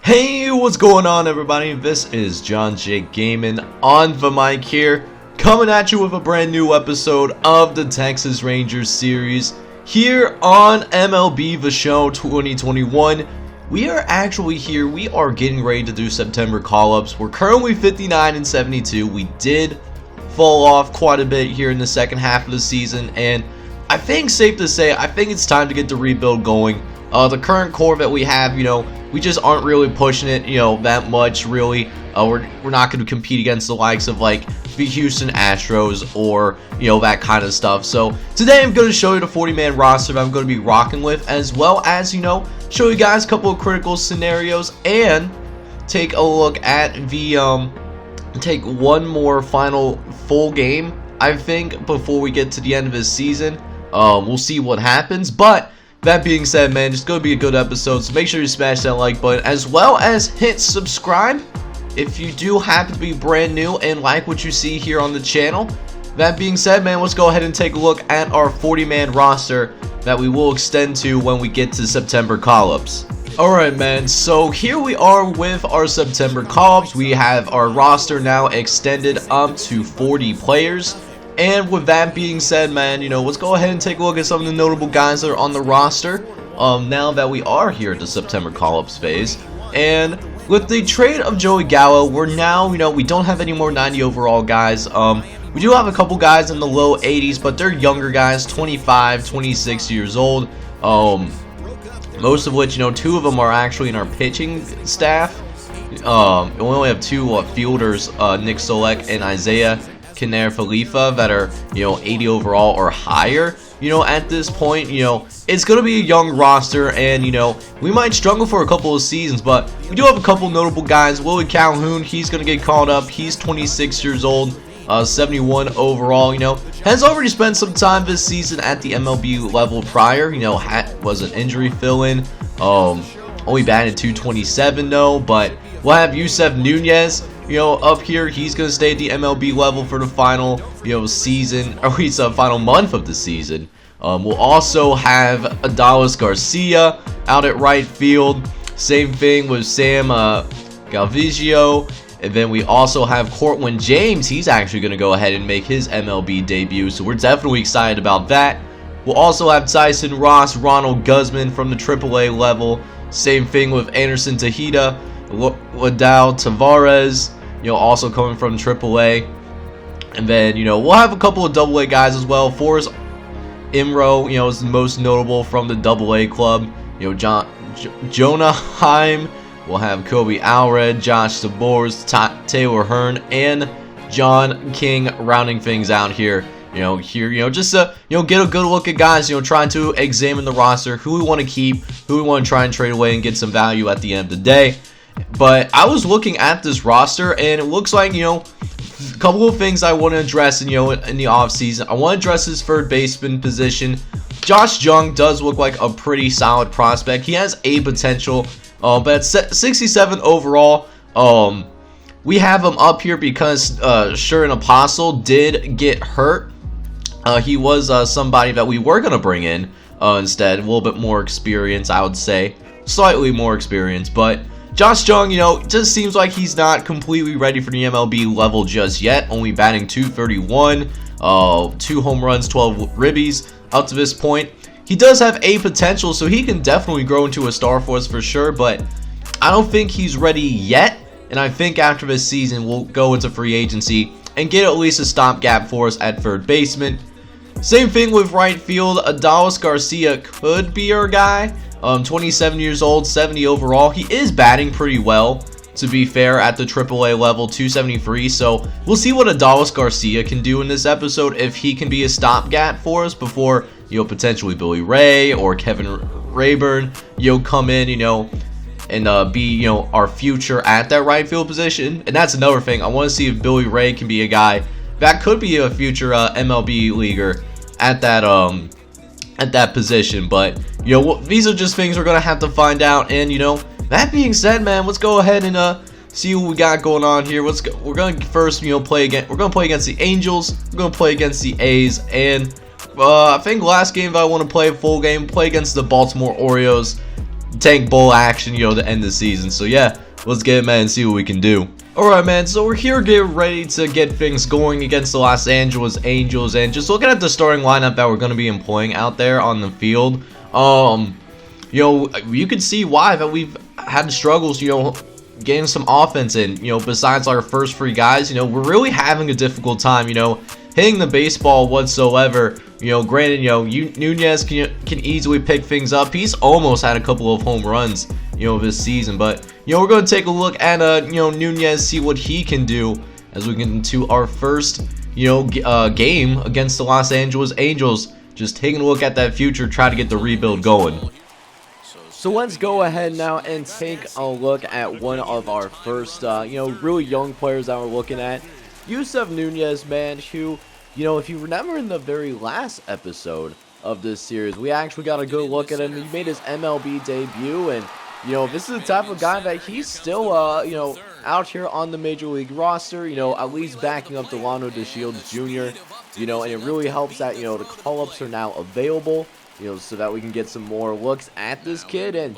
Hey, what's going on, everybody? This is John J. Gaming on the mic here, coming at you with a brand new episode of the Texas Rangers series here on MLB The Show 2021. We are actually here. We are getting ready to do September call-ups. We're currently 59 and 72. We did fall off quite a bit here in the second half of the season, and I think safe to say, I think it's time to get the rebuild going. The current core that we have, we just aren't really pushing it, that much, really. We're not going to compete against the likes of, like, the Houston Astros or, that kind of stuff. So, today I'm going to show you the 40-man roster that I'm going to be rocking with, as well as, show you guys a couple of critical scenarios and take a look at the, take one more final full game, I think, before we get to the end of this season. We'll see what happens, but that being said, man, it's going to be a good episode, so make sure you smash that like button, as well as hit subscribe if you do happen to be brand new and like what you see here on the channel. That being said, man, let's go ahead and take a look at our 40-man roster that we will extend to when we get to September call-ups. Alright, man, so here we are with our September call-ups. We have our roster now extended up to 40 players. And with that being said, man, let's go ahead and take a look at some of the notable guys that are on the roster now that we are here at the September call-ups phase. And with the trade of Joey Gallo, we're now, we don't have any more 90 overall guys. We do have a couple guys in the low 80s, but they're younger guys, 25, 26 years old. Most of which, two of them are actually in our pitching staff. We only have two fielders, Nick Solek and Isaiah Khalifa, that are 80 overall or higher. At this point, it's gonna be a young roster, and we might struggle for a couple of seasons, but we do have a couple notable guys. Willie Calhoun, he's gonna get called up. He's 26 years old, 71 overall. Has already spent some time this season at the MLB level prior. Was an injury fill-in. Only batted 227 though, but we'll have Yusuf Nunez up here. He's going to stay at the MLB level for the final, season, or at least the final month of the season. We'll also have Adalis Garcia out at right field. Same thing with Sam Galvizio. And then we also have Cortland James. He's actually going to go ahead and make his MLB debut, so we're definitely excited about that. We'll also have Tyson Ross, Ronald Guzman from the AAA level. Same thing with Anderson Tejeda, Wadal Tavares, also coming from AAA. And then, we'll have a couple of AA guys as well. Forrest Imro, is the most notable from the AA club. Jonah Heim. We'll have Kobe Alred, Josh Sabors, Taylor Hearn, and John King rounding things out here. Just to, get a good look at guys, trying to examine the roster, who we want to keep, who we want to try and trade away and get some value at the end of the day. But I was looking at this roster, and it looks like, a couple of things I want to address, in the offseason. I want to address his third baseman position. Josh Jung does look like a pretty solid prospect. He has a potential, but at 67 overall, we have him up here because Shurin Apostle did get hurt. He was somebody that we were going to bring in instead. A little bit more experience, I would say. Slightly more experience, but Josh Jung, just seems like he's not completely ready for the MLB level just yet. Only batting 231, 2 home runs, 12 ribbies up to this point. He does have a potential, so he can definitely grow into a star for us for sure, but I don't think he's ready yet. And I think after this season, we'll go into free agency and get at least a stopgap for us at third baseman. Same thing with right field. Adalis Garcia could be our guy. 27 years old, 70 overall. He is batting pretty well, to be fair, at the AAA level, 273. So we'll see what Adalis Garcia can do in this episode, if he can be a stopgap for us before, potentially Billy Ray or Kevin Rayburn, come in, and be, our future at that right field position. And that's another thing. I want to see if Billy Ray can be a guy that could be a future MLB leaguer at that position. But these are just things we're gonna have to find out. And that being said, man, let's go ahead and see what we got going on here. We're gonna first play again. We're gonna play against the Angels. We're gonna play against the A's, and I think last game that I want to play a full game, play against the Baltimore Orioles. tank bowl action, to end the season. So yeah, let's get it, man, and see what we can do. Alright, man, so we're here getting ready to get things going against the Los Angeles Angels, and just looking at the starting lineup that we're going to be employing out there on the field, you can see why that we've had struggles, getting some offense in. Besides our first 3 guys, we're really having a difficult time, hitting the baseball whatsoever. Granted, Nunez can easily pick things up. He's almost had a couple of home runs, this season. But, we're going to take a look at, Nunez, see what he can do as we get into our first, game against the Los Angeles Angels. Just taking a look at that future, try to get the rebuild going. So let's go ahead now and take a look at one of our first, really young players that we're looking at. Yusuf Nunez, man, who, if you remember in the very last episode of this series, we actually got a good look at him. He made his MLB debut, and, this is the type of guy that he's still, out here on the Major League roster, at least backing up Delano DeShields Jr., and it really helps that, the call-ups are now available, so that we can get some more looks at this kid. And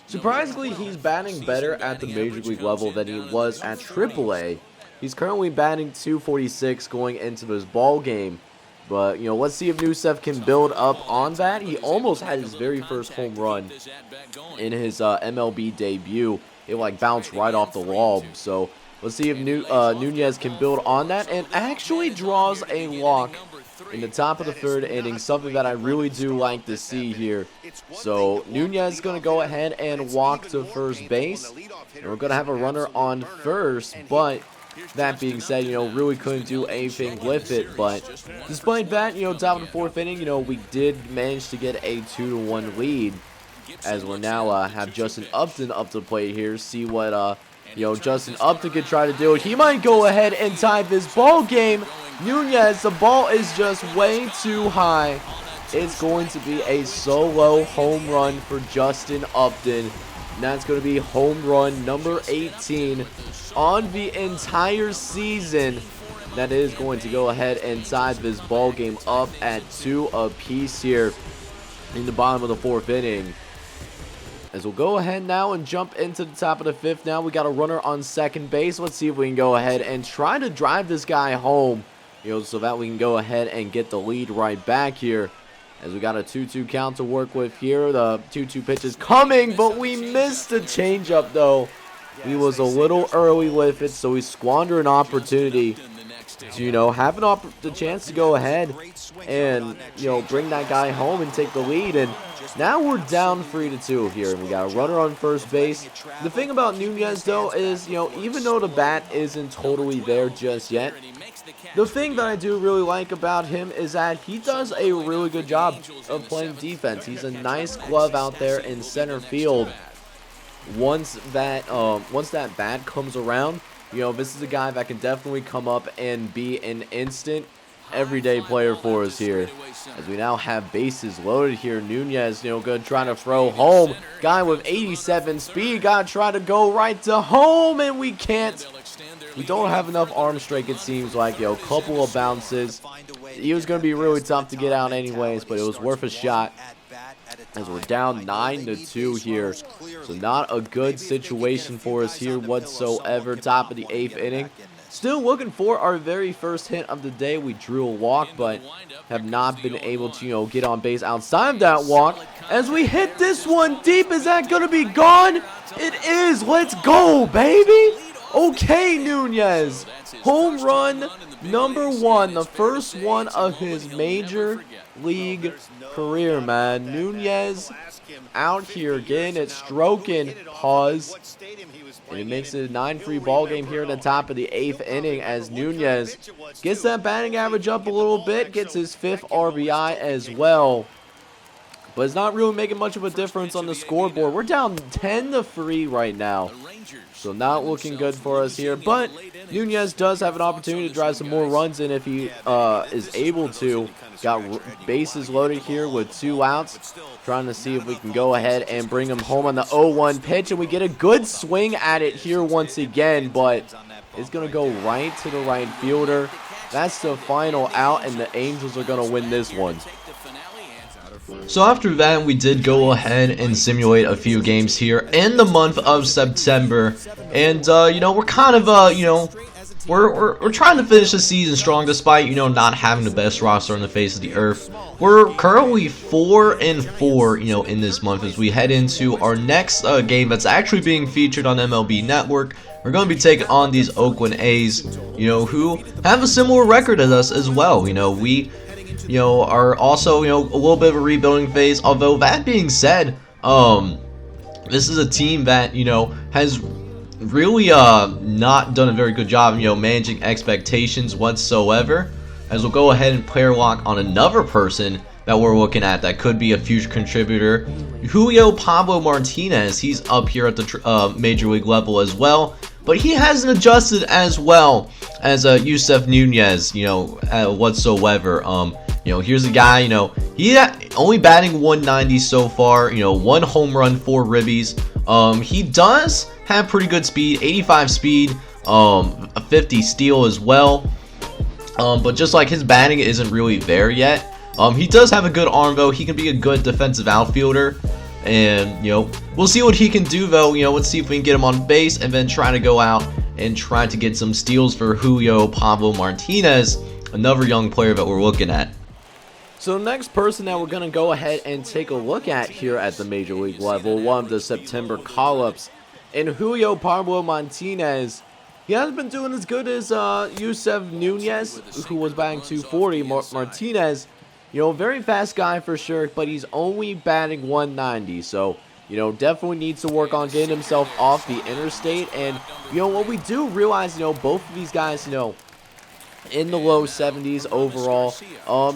surprisingly, he's batting better at the Major League level than he was at AAA. He's currently batting .246 going into this ball game. But, let's see if Yusuf can build up on that. He almost had his very first home run in his MLB debut. It, bounced right off the wall. So, let's see if Nunez can build on that and actually draws a walk in the top of the 3rd inning, something that I really do like to see here. So Nunez is going to go ahead and walk to first base, and we're going to have a runner on first. But that being said, really couldn't do anything with it. But despite that, top of the 4th inning, we did manage to get a 2-1 lead, as we're now have Justin Upton up to play here. See what Justin Upton could try to do. He might go ahead and tie this ball game. Nunez, the ball is just way too high. It's going to be a solo home run for Justin Upton. And that's going to be home run number 18 on the entire season. That is going to go ahead and tie this ball game up at 2 apiece here in the bottom of the 4th inning. As we'll go ahead now and jump into the top of the 5th now. We got a runner on second base. Let's see if we can go ahead and try to drive this guy home, so that we can go ahead and get the lead right back here. As we got a 2-2 count to work with here. The 2-2 pitch is coming, but we missed the changeup though. We was a little early with it, so we squander an opportunity to, have the chance to go ahead and, bring that guy home and take the lead. And now we're down 3-2 here, and we got a runner on first base. The thing about Nunez, though, is, even though the bat isn't totally there just yet, the thing that I do really like about him is that he does a really good job of playing defense. He's a nice glove out there in center field. Once that bat comes around, this is a guy that can definitely come up and be an instant everyday player for us here. As we now have bases loaded here, Nunez, good, trying to throw home. Guy with 87 speed, gotta try to go right to home, and we can't. We don't have enough arm strength, it seems like. A couple of bounces. He was going to be really tough to get out anyways, but it was worth a shot. As we're down 9-2 here. So not a good situation for us here whatsoever. Top of the 8th inning. Still looking for our very first hit of the day. We drew a walk, but have not been able to, get on base outside of that walk. As we hit this one deep, is that going to be gone? It is. Let's go, baby. Okay, Nunez. Home run number 1. The first one of his major league career, man. Nunez out here getting it stroking. Pause. And it makes it a 9-3 ball game here in the top of the 8th inning as Nunez gets that batting average up a little bit, gets his 5th RBI as well. But it's not really making much of a difference on the scoreboard. We're down 10-3 right now. So not looking good for us here. But Nunez does have an opportunity to drive some more runs in if he is able to. Got bases loaded here with 2 outs. Trying to see if we can go ahead and bring him home on the 0-1 pitch. And we get a good swing at it here once again. But it's going to go right to the right fielder. That's the final out, and the Angels are going to win this one. So after that, we did go ahead and simulate a few games here in the month of September, and you know, we're kind of you know, we're trying to finish the season strong despite, you know, not having the best roster on the face of the earth. We're currently 4-4, you know, in this month as we head into our next game that's actually being featured on MLB Network. We're going to be taking on these Oakland A's, you know, who have a similar record as us as well. You know, we, you know, are also, you know, a little bit of a rebuilding phase. Although that being said, this is a team that, you know, has really not done a very good job, you know, managing expectations whatsoever. As we'll go ahead and player lock on another person that we're looking at that could be a future contributor, Julio Pablo Martinez. He's up here at the major league level as well, but he hasn't adjusted as well as Yusuf Nunez, you know, whatsoever. You know, here's a guy, you know, he only batting 190 so far, you know, 1 home run, 4 ribbies. He does have pretty good speed, 85 speed, a 50 steal as well. But just like his batting isn't really there yet. He does have a good arm though. He can be a good defensive outfielder. And, you know, we'll see what he can do though. You know, let's see if we can get him on base and then try to go out and try to get some steals for Julio Pablo Martinez, another young player that we're looking at. So the next person that we're going to go ahead and take a look at here at the major league level, one of the September call-ups, and Julio Pablo Montinez. He hasn't been doing as good as Yusuf Nunez, who was batting 240. Martinez, you know, very fast guy for sure, but he's only batting 190. So, you know, definitely needs to work on getting himself off the interstate. And, you know, what we do realize, you know, both of these guys, you know, in the low 70s overall,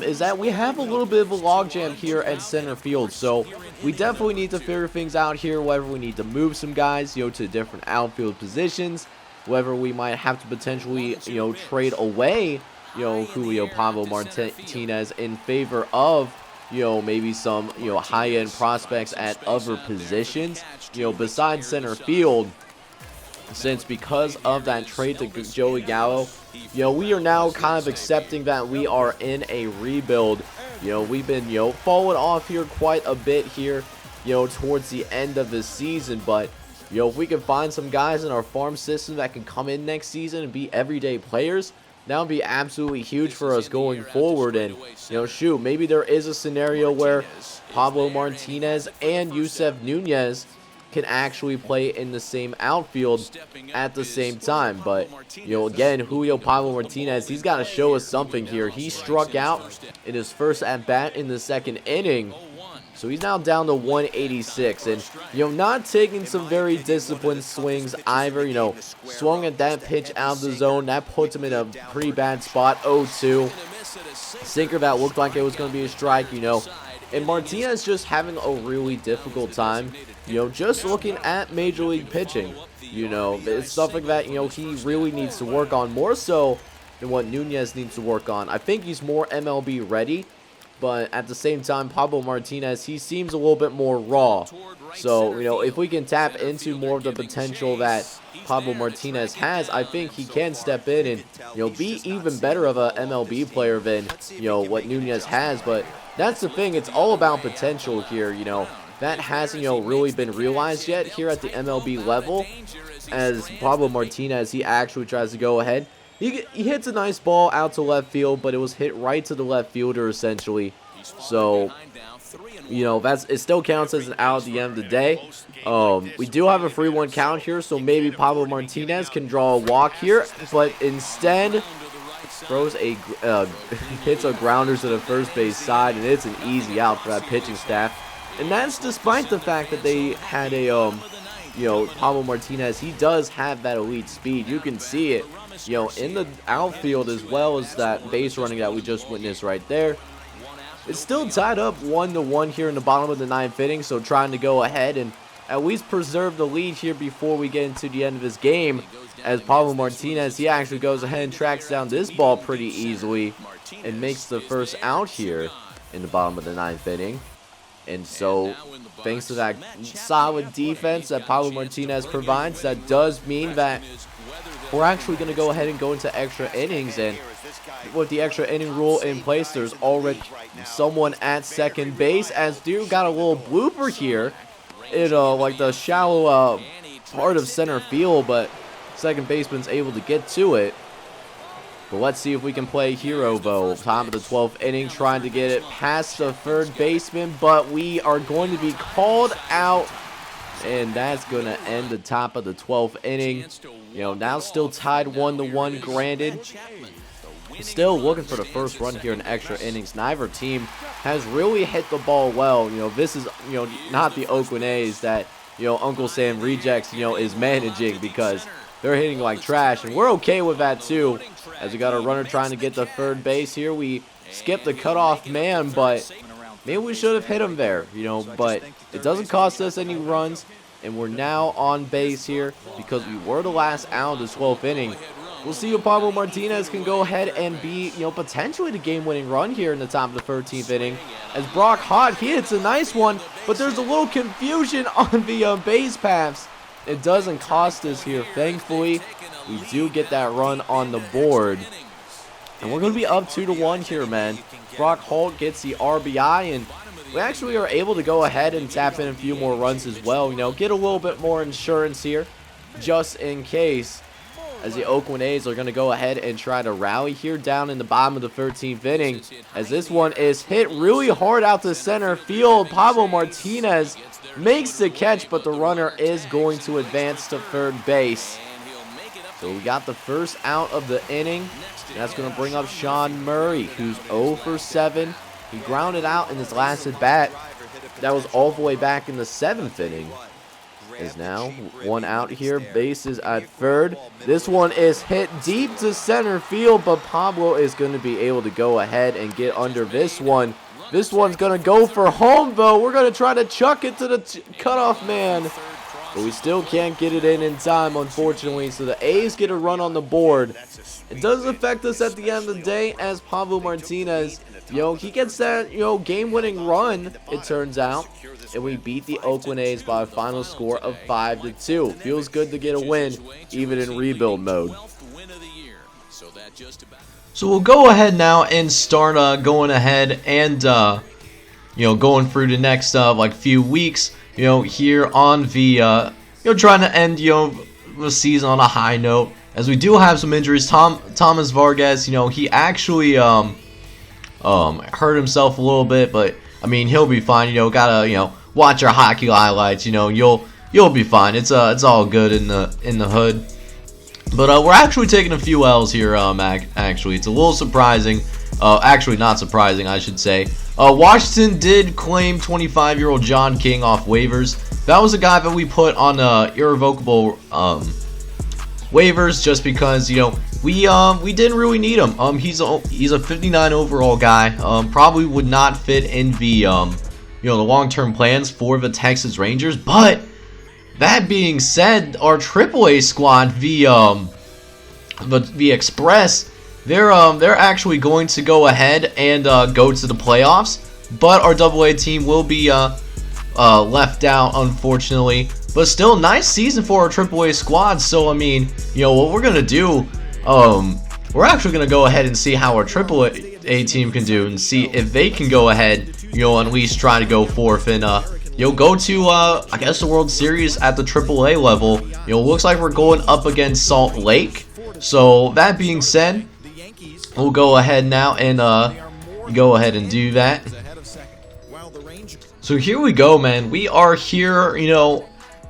is that we have a little bit of a logjam here at center field. So we definitely need to figure things out here, whether we need to move some guys, you know, to different outfield positions, whether we might have to potentially, you know, trade away, you know, Julio Pablo Martinez in favor of, you know, maybe some, you know, high-end prospects at other positions, you know, besides center field. Since because of that trade to Joey Gallo, you know, we are now kind of accepting that we are in a rebuild. You know, we've been, you know, falling off here quite a bit here, you know, towards the end of the season. But, you know, if we can find some guys in our farm system that can come in next season and be everyday players, that would be absolutely huge for us going forward. And, you know, shoot, maybe there is a scenario where Pablo Martinez and Yusuf Nunez can actually play in the same outfield at the same time. But, you know, again, Julio Pablo Martinez, he's got to show us something here. He struck out in his first at-bat in the second inning. So he's now down to 186. And, you know, not taking some very disciplined swings either. You know, swung at that pitch out of the zone. That puts him in a pretty bad spot. 0-2. Sinker that looked like it was going to be a strike, you know. And Martinez just having a really difficult time, you know, just looking at Major League pitching. You know, it's stuff like that, you know, he really needs to work on more so than what Nunez needs to work on. I think he's more MLB ready, but at the same time, Pablo Martinez, he seems a little bit more raw. So, you know, if we can tap into more of the potential that Pablo Martinez has, I think he can step in and, you know, be even better of a MLB player than, you know, what Nunez has. But that's the thing, it's all about potential here, you know. That hasn't, you know, really been realized yet here at the MLB level. As Pablo Martinez, he actually tries to go ahead. He hits a nice ball out to left field, but it was hit right to the left fielder essentially. So, you know, it still counts as an out at the end of the day. We do have a 3-1 count here, so maybe Pablo Martinez can draw a walk here, but instead throws a hits a grounder to the first base side, and it's an easy out for that pitching staff. And that's despite the fact that they had a you know, Pablo Martinez, he does have that elite speed. You can see it, you know, in the outfield as well as that base running that we just witnessed right there. It's still tied up 1-1 here in the bottom of the 9th inning, so trying to go ahead and at least preserve the lead here before we get into the end of this game. As Pablo Martinez, he actually goes ahead and tracks down this ball pretty easily and makes the first out here in the bottom of the 9th inning. And so, thanks to that solid defense that Pablo Martinez provides, that does mean that we're actually going to go ahead and go into extra innings. And, with the extra inning rule in place, there's already someone at second base, as dude got a little blooper here in like the shallow part of center field, but second baseman's able to get to it. But let's see if we can play hero though. Top of the 12th inning, trying to get it past the third baseman, but we are going to be called out, and that's going to end the top of the 12th inning. You know, now still tied 1-1, granted. Still looking for the first run here in extra innings. Neither team has really hit the ball well. You know, this is, you know, not the Oakland A's that, you know, Uncle Sam Rejects, you know, is managing, because they're hitting like trash, and we're okay with that too. As we got a runner trying to get to third base here, we skipped the cutoff man, but maybe we should have hit him there, you know, but it doesn't cost us any runs, and we're now on base here because we were the last out of the 12th inning. We'll see if Pablo Martinez can go ahead and be, you know, potentially the game-winning run here in the top of the 13th inning. As Brock Hott, he hits a nice one, but there's a little confusion on the base paths. It doesn't cost us here, thankfully. We do get that run on the board. And we're going to be up 2-1 here, man. Brock Holt gets the RBI, and we actually are able to go ahead and tap in a few more runs as well. You know, get a little bit more insurance here, just in case. As the Oakland A's are going to go ahead and try to rally here down in the bottom of the 13th inning. As this one is hit really hard out to center field. Pablo Martinez makes the catch, but the runner is going to advance to third base. So we got the first out of the inning. And that's going to bring up Sean Murray, who's 0 for 7. He grounded out in his last at bat. That was all the way back in the 7th inning. Is now one out here. Bases at third. This one is hit deep to center field, but Pablo is going to be able to go ahead and get under this one. This one's going to go for home, though. We're going to try to chuck it to the cutoff man, but we still can't get it in time, unfortunately. So the A's get a run on the board. It does affect us at the end of the day, as Pablo Martinez, you know, he gets that, you know, game-winning run, it turns out. And we beat the Oakland A's by a final score of 5-2. Feels good to get a win, even in rebuild mode. So we'll go ahead now and start going ahead and you know, going through the next like few weeks, you know, here on the you know, trying to end, you know, the season on a high note, as we do have some injuries. Thomas Vargas, you know, he actually hurt himself a little bit, but I mean, he'll be fine. You know, gotta, you know, watch our hockey highlights. You know, you'll be fine. It's all good in the hood. But we're actually taking a few L's here. Actually, it's a little surprising. Actually, not surprising, I should say. Washington did claim 25-year-old John King off waivers. That was a guy that we put on irrevocable waivers, just because, you know, we didn't really need him. He's a 59 overall guy. Probably would not fit in the you know, the long-term plans for the Texas Rangers. But that being said, our AAA squad, the Express, they're actually going to go ahead and go to the playoffs. But our AA team will be left out, unfortunately. But still, nice season for our AAA squad. So I mean, you know, what we're gonna do, we're actually gonna go ahead and see how our AAA team can do, and see if they can go ahead, you know, at least try to go forth and you know, go to I guess the World Series at the AAA level. You know, looks like we're going up against Salt Lake. So that being said, we'll go ahead now and go ahead and do that. So here we go, man. We are here, you know,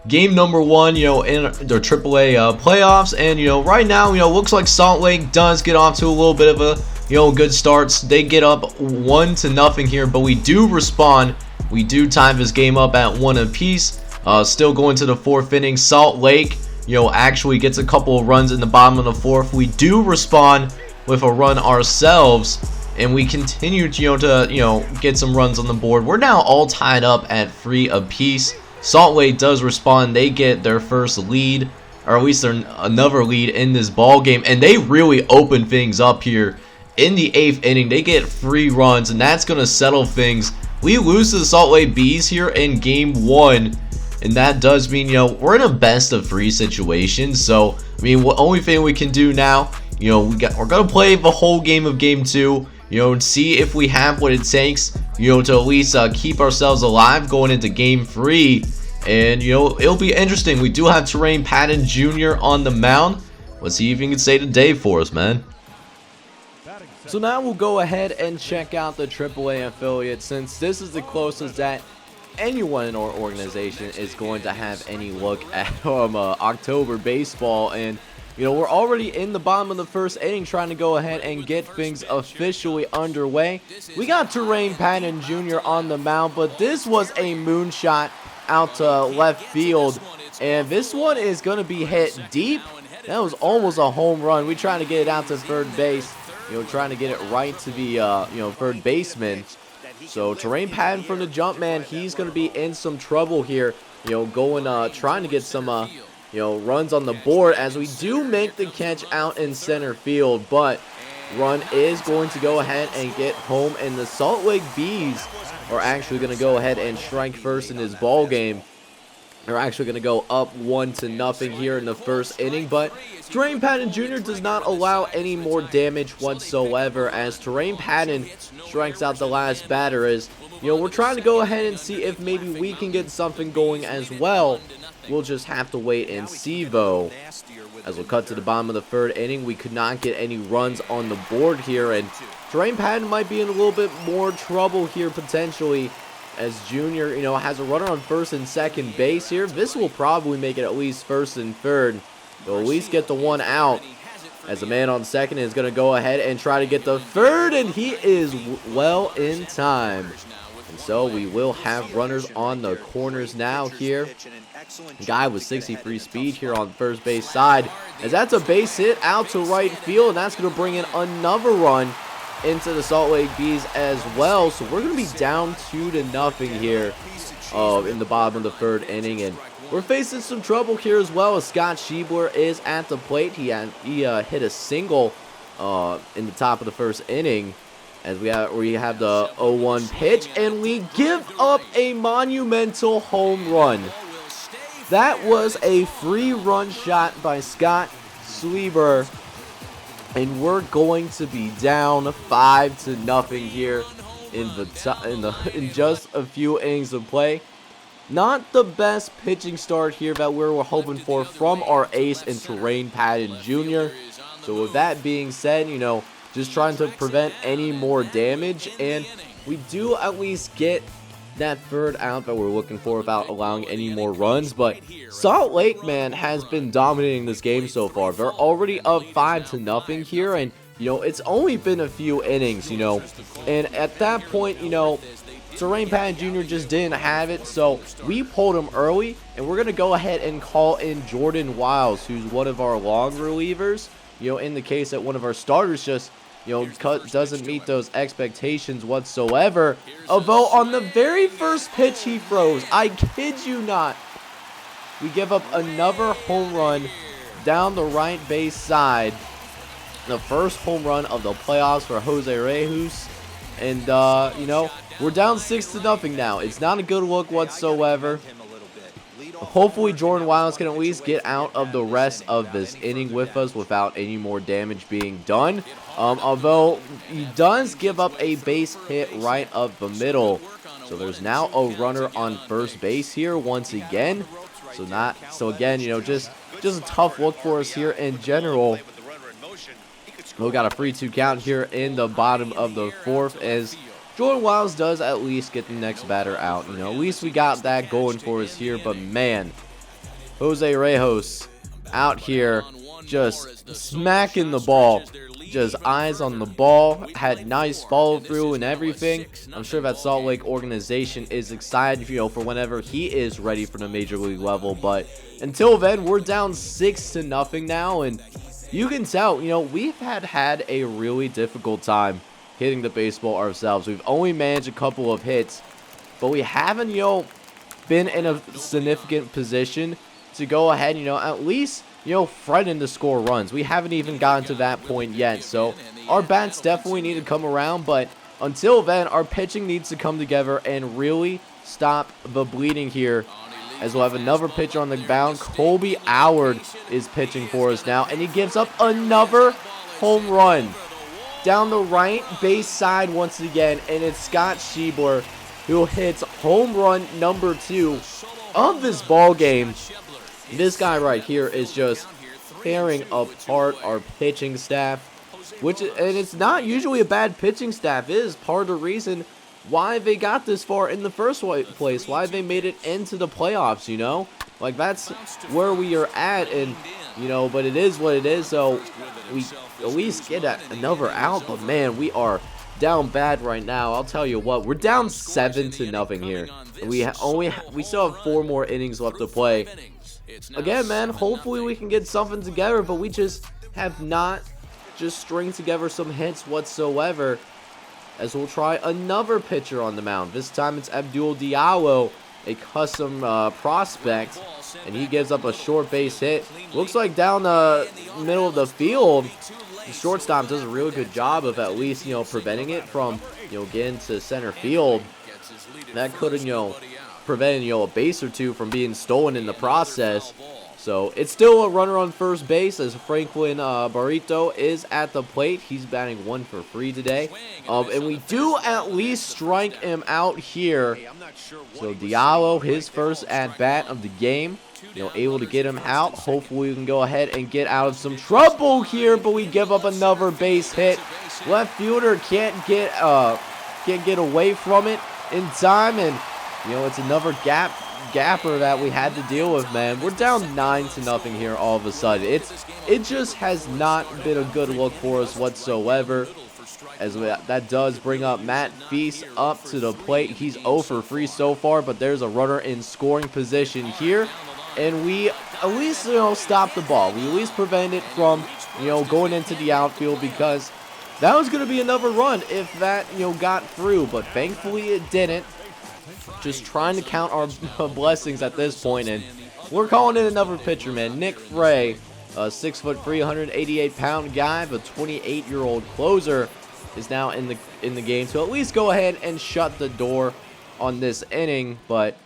game number 1, you know, in their AAA playoffs, and you know, right now, you know, looks like Salt Lake does get off to a little bit of a, you know, good starts. They get up 1-0 here, but we do respond. We do time this game up at 1 apiece. Still going to the 4th inning. Salt Lake, you know, actually gets a couple of runs in the bottom of the 4th. We do respond with a run ourselves, and we continue to, you know, get some runs on the board. We're now all tied up at 3 apiece. Salt Lake does respond. They get their first lead, or at least another lead in this ball game, and they really open things up here in the 8th inning. They get 3 runs, and that's going to settle things. We lose to the Salt Lake Bees here in game 1, and that does mean, you know, we're in a best of 3 situation. So I mean, the only thing we can do now, You know, we're gonna play the whole game of Game 2. You know, and see if we have what it takes. You know, to at least keep ourselves alive going into Game 3. And you know, it'll be interesting. We do have Terrain Patton Jr. on the mound. Let's see if he can say the day for us, man. So now we'll go ahead and check out the AAA affiliate, since this is the closest that anyone in our organization is going to have any look at October baseball. And you know, we're already in the bottom of the first inning, trying to go ahead and get things officially underway. We got Terrain Patton Jr. on the mound, but this was a moonshot out to left field, and this one is going to be hit deep. That was almost a home run. We trying to get it out to third base, you know, trying to get it right to the you know, third baseman. So Terrain Patton from the jump, man, he's going to be in some trouble here, you know, going trying to get some you know, runs on the board, as we do make the catch out in center field, but run is going to go ahead and get home, and the Salt Lake Bees are actually going to go ahead and strike first in this ball game. They're actually going to go up 1-0 here in the first inning, but Terrain Patton Jr. does not allow any more damage whatsoever, as Terrain Patton strikes out the last batter. As you know, we're trying to go ahead and see if maybe we can get something going as well. We'll just have to wait and see, though. As we'll cut to the bottom of the third inning, we could not get any runs on the board here, and Terrain Patton might be in a little bit more trouble here potentially, as Junior, you know, has a runner on first and second base here. This will probably make it at least first and third. They'll at least get the one out, as the man on second is going to go ahead and try to get the third, and he is well in time. And so we will have runners on the corners now here. Guy with 63 speed here on first base side, as that's a base hit out to right field, and that's going to bring in another run into the Salt Lake Bees as well. So we're going to be down 2-0 here in the bottom of the third inning, and we're facing some trouble here as well, as Scott Schiebler is at the plate. He hit a single in the top of the first inning, as we have the 0-1 pitch, and we give up a monumental home run. That was a free run shot by Scott Schiebler, and we're going to be down 5-0 here in just a few innings of play. Not the best pitching start here that we were hoping for from our ace and Terrain Patton Jr. So with that being said, you know, just trying to prevent any more damage, and we do at least get that third out that we're looking for without allowing any more runs. But Salt Lake, man, has been dominating this game so far. They're already up 5-0 here, and you know, it's only been a few innings, you know, and at that point, you know, Terrain Patton Jr. just didn't have it, so we pulled him early, and we're gonna go ahead and call in Jordan Wiles, who's one of our long relievers. You know, in the case that one of our starters just, you know, doesn't meet those expectations whatsoever. Although on the very first pitch he throws, I kid you not, we give up another home run down the right base side. The first home run of the playoffs for Jose Reyes. And, you know, we're down 6-0 now. It's not a good look whatsoever. Hopefully Jordan Wiles can at least get out of the rest of this inning with us without any more damage being done. Although he does give up a base hit right up the middle. So there's now a runner on first base here once again. So again, you know, just a tough look for us here in general. We got a 3-2 count here in the bottom of the fourth, as Jordan Wiles does at least get the next batter out. You know, at least we got that going for us here. But man, Jose Reyes out here just smacking the ball. Just eyes on the ball, had nice follow through and everything. I'm sure that Salt Lake organization is excited, you know, for whenever he is ready for the major league level. But until then, we're down 6-0 now, and you can tell, you know, we've had a really difficult time hitting the baseball ourselves. We've only managed a couple of hits, but we haven't, you know, been in a significant position to go ahead, you know, at least, you know, threaten to score runs. We haven't even gotten to that point yet, so our bats definitely need to come around, but until then, our pitching needs to come together and really stop the bleeding here as we'll have another pitcher on the mound. Colby Howard is pitching for us now, and he gives up another home run down the right base side once again, and it's Scott Schiebler who hits home run number 2 of this ball game. This guy right here is just tearing apart our pitching staff, and it's not usually a bad pitching staff. It is part of the reason why they got this far in the first place, why they made it into the playoffs, you know? Like, that's where we are at, and, you know, but it is what it is, so we at least get another out, but man, we are down bad right now. I'll tell you what, we're down 7-0 here. We still have 4 more innings left to play. Again, man, hopefully we can get something together, but we just have not just stringed together some hits whatsoever, as we'll try another pitcher on the mound. This time it's Abdul Diallo, a custom prospect, and he gives up a short base hit. Looks like down the middle of the field, the shortstop does a really good job of at least, you know, preventing it from, you know, getting to center field. That could have, you know, prevented, you know, a base or 2 from being stolen in the process. So it's still a runner on first base, as Franklin Barreto is at the plate. He's batting 1 for 3 today. And we do at least strike him out here. So Diallo, his first at-bat of the game, you know, able to get him out. Hopefully we can go ahead and get out of some trouble here, but we give up another base hit. Left fielder can't get away from it in time, and, you know, it's another gapper that we had to deal with, man. We're down 9-0 here all of a sudden. It just has not been a good look for us whatsoever, as that does bring up Matt Feast up to the plate. He's 0 for 3 so far, but there's a runner in scoring position here, and we at least, you know, stop the ball. We at least prevent it from, you know, going into the outfield, because that was going to be another run if that, you know, got through, but thankfully it didn't. Just trying to count our blessings at this point, and we're calling in another pitcher, man. Nick Frey, a 6'3", 188-pound guy, but 28-year-old closer, is now in the game to at least go ahead and shut the door on this inning. But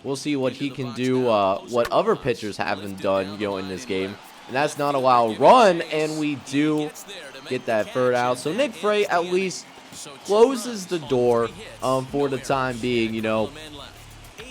we'll see what he can do, what other pitchers haven't done, you know, in this game, and that's not allow a run, and we do get that third out. So Nick Frey at least closes the door for the time being. You know,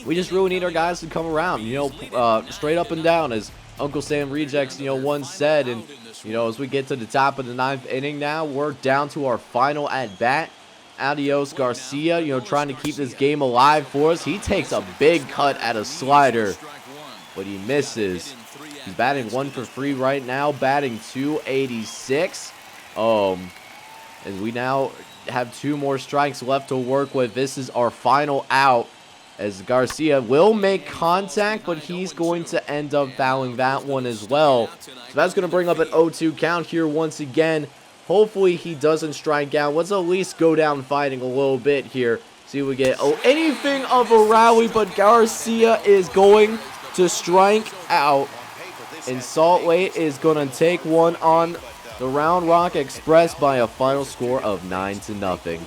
we just really need our guys to come around, you know, straight up and down, as Uncle Sam Rejects, you know, once said. And, you know, as we get to the top of the 9th inning now, we're down to our final at bat. Adalis Garcia, you know, trying to keep this game alive for us. He takes a big cut at a slider, but he misses. He's batting 1 for 3 right now, batting 286. And we now have 2 more strikes left to work with. This is our final out, as Garcia will make contact, but he's going to end up fouling that one as well. So that's going to bring up an 0-2 count here once again. Hopefully he doesn't strike out. Let's at least go down fighting a little bit here. See if we get anything of a rally, but Garcia is going to strike out, and Salt Lake is going to take one on the Round Rock Express by a final score of 9-0.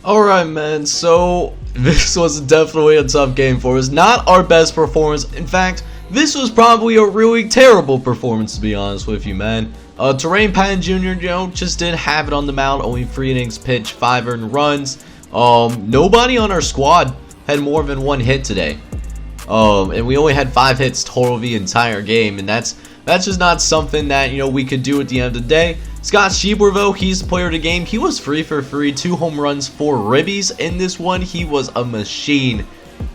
Alright, man, so this was definitely a tough game for us. Not our best performance. In fact, this was probably a really terrible performance, to be honest with you, man. Terrain Patton Jr., you know, just didn't have it on the mound. Only 3 innings pitched, 5 earned runs. Nobody on our squad had more than 1 hit today. And we only had 5 hits total the entire game, and that's just not something that, you know, we could do at the end of the day. Scott Schiebler, though, he's the player of the game. He was 3 for 3, 2 home runs, 4 ribbies in this one. He was a machine.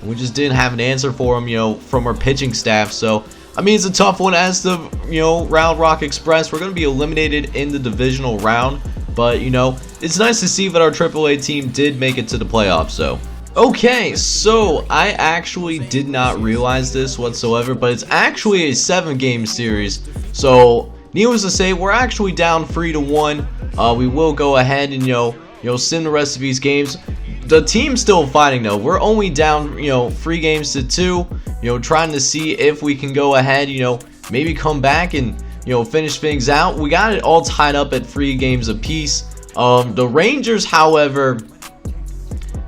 We just didn't have an answer for him, you know, from our pitching staff. So, I mean, it's a tough one as the, you know, Round Rock Express. We're going to be eliminated in the divisional round. But, you know, it's nice to see that our AAA team did make it to the playoffs, so. Okay, so I actually did not realize this whatsoever, but it's actually a 7-game series. So, needless to say, we're actually down 3-1. We will go ahead and, you know, sim the rest of these games. The team's still fighting, though. We're only down, you know, 3 games to 2. You know, trying to see if we can go ahead, you know, maybe come back and, you know, finish things out. We got it all tied up at 3 games apiece. The Rangers, however,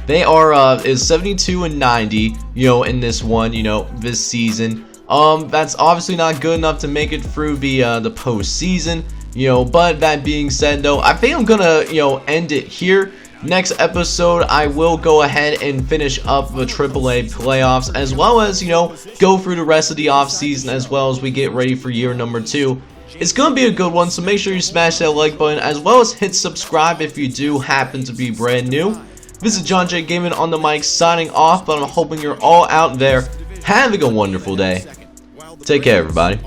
They are is 72-90, you know, in this one, you know, this season. That's obviously not good enough to make it through the postseason, you know. But that being said, though, I think I'm gonna, you know, end it here. Next episode, I will go ahead and finish up the AAA playoffs, as well as, you know, go through the rest of the offseason as well as we get ready for year number 2. It's going to be a good one, so make sure you smash that like button, as well as hit subscribe if you do happen to be brand new. This is John J. Gaming on the mic signing off, but I'm hoping you're all out there having a wonderful day. Take care, everybody.